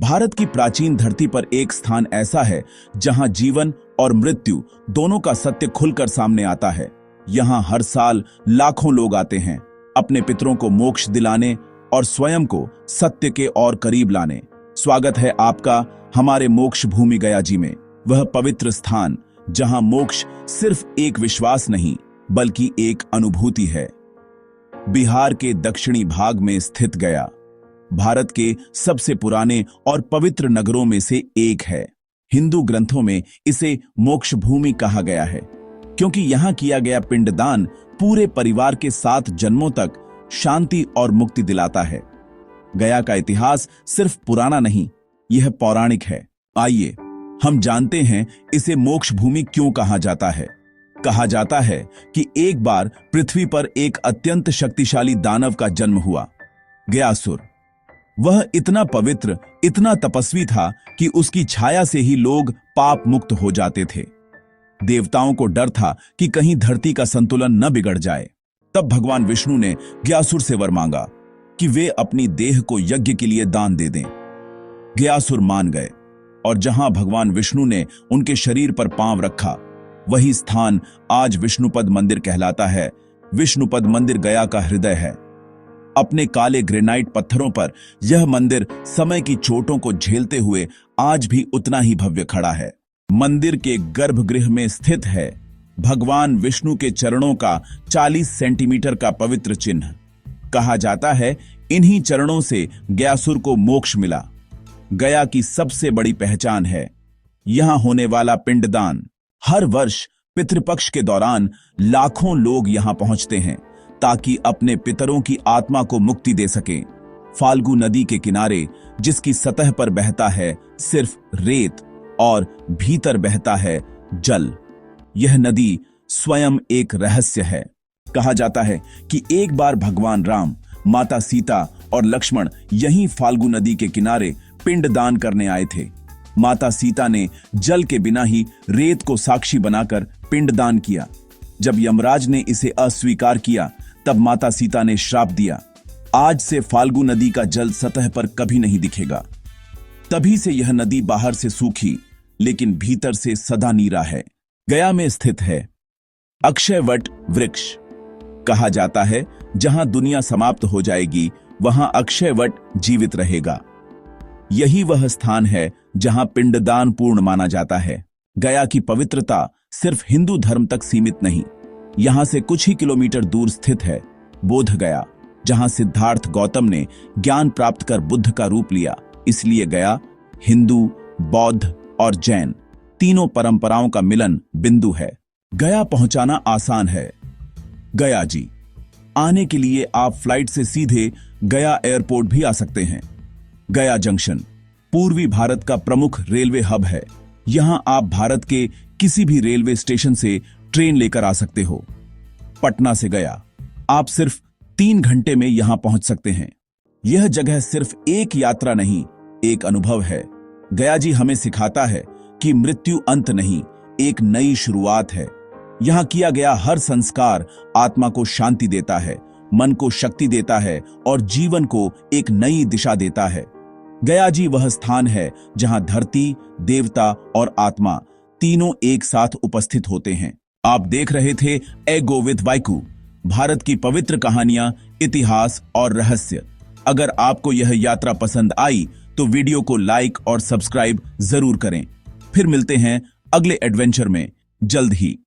भारत की प्राचीन धरती पर एक स्थान ऐसा है जहां जीवन और मृत्यु दोनों का सत्य खुलकर सामने आता है। यहां हर साल लाखों लोग आते हैं अपने पितरों को मोक्ष दिलाने और स्वयं को सत्य के और करीब लाने। स्वागत है आपका हमारे मोक्ष भूमि गया जी में, वह पवित्र स्थान जहां मोक्ष सिर्फ एक विश्वास नहीं बल्कि एक अनुभूति है। बिहार के दक्षिणी भाग में स्थित गया भारत के सबसे पुराने और पवित्र नगरों में से एक है। हिंदू ग्रंथों में इसे मोक्ष भूमि कहा गया है क्योंकि यहां किया गया पिंडदान पूरे परिवार के 7 जन्मों तक शांति और मुक्ति दिलाता है। गया का इतिहास सिर्फ पुराना नहीं, यह पौराणिक है। आइए हम जानते हैं इसे मोक्ष भूमि क्यों कहा जाता है। कहा जाता है कि एक बार पृथ्वी पर एक अत्यंत शक्तिशाली दानव का जन्म हुआ, गयासुर। वह इतना पवित्र, इतना तपस्वी था कि उसकी छाया से ही लोग पाप मुक्त हो जाते थे। देवताओं को डर था कि कहीं धरती का संतुलन न बिगड़ जाए। तब भगवान विष्णु ने गयासुर से वर मांगा कि वे अपनी देह को यज्ञ के लिए दान दे दें। गयासुर मान गए और जहां भगवान विष्णु ने उनके शरीर पर पांव रखा, वही स्थान आज विष्णुपद मंदिर कहलाता है। विष्णुपद मंदिर गया का हृदय है। अपने काले ग्रेनाइट पत्थरों पर यह मंदिर समय की चोटों को झेलते हुए आज भी उतना ही भव्य खड़ा है। मंदिर के गर्भगृह में स्थित है भगवान विष्णु के चरणों का 40 सेंटीमीटर का पवित्र चिन्ह। कहा जाता है इन्हीं चरणों से गयासुर को मोक्ष मिला। गया की सबसे बड़ी पहचान है यहां होने वाला पिंडदान। हर वर्ष पितृपक्ष के दौरान लाखों लोग यहां पहुंचते हैं ताकि अपने पितरों की आत्मा को मुक्ति दे सकें। फाल्गु नदी के किनारे, जिसकी सतह पर बहता है सिर्फ रेत और भीतर बहता है जल, यह नदी स्वयं एक रहस्य है। कहा जाता है कि एक बार भगवान राम, माता सीता और लक्ष्मण यहीं फाल्गु नदी के किनारे पिंड दान करने आए थे। माता सीता ने जल के बिना ही रेत को साक्षी बनाकर पिंड दान किया। जब यमराज ने इसे अस्वीकार किया तब माता सीता ने श्राप दिया, आज से फाल्गु नदी का जल सतह पर कभी नहीं दिखेगा। तभी से यह नदी बाहर से सूखी लेकिन भीतर से सदा नीरा है। गया में स्थित है अक्षयवट वृक्ष। कहा जाता है जहां दुनिया समाप्त हो जाएगी वहां अक्षयवट जीवित रहेगा। यही वह स्थान है जहां पिंडदान पूर्ण माना जाता है। गया की पवित्रता सिर्फ हिंदू धर्म तक सीमित नहीं, यहां से कुछ ही किलोमीटर दूर स्थित है बोध गया, जहां सिद्धार्थ गौतम ने ज्ञान प्राप्त कर बुद्ध का रूप लिया। इसलिए गया हिंदू, बौद्ध और जैन तीनों परंपराओं का मिलन बिंदु है। गया पहुंचाना आसान है। गया जी आने के लिए आप फ्लाइट से सीधे गया एयरपोर्ट भी आ सकते हैं। गया जंक्शन पूर्वी भारत का प्रमुख रेलवे हब है। यहां आप भारत के किसी भी रेलवे स्टेशन से ट्रेन लेकर आ सकते हो। पटना से गया आप सिर्फ 3 घंटे में यहां पहुंच सकते हैं। यह जगह सिर्फ एक यात्रा नहीं, एक अनुभव है। गया जी हमें सिखाता है कि मृत्यु अंत नहीं, एक नई शुरुआत है। यहां किया गया हर संस्कार आत्मा को शांति देता है, मन को शक्ति देता है और जीवन को एक नई दिशा देता है। गया जी वह स्थान है जहां धरती, देवता और आत्मा तीनों एक साथ उपस्थित होते हैं। आप देख रहे थे ए गो विद वाइकू, भारत की पवित्र कहानियां, इतिहास और रहस्य। अगर आपको यह यात्रा पसंद आई तो वीडियो को लाइक और सब्सक्राइब जरूर करें। फिर मिलते हैं अगले एडवेंचर में जल्द ही।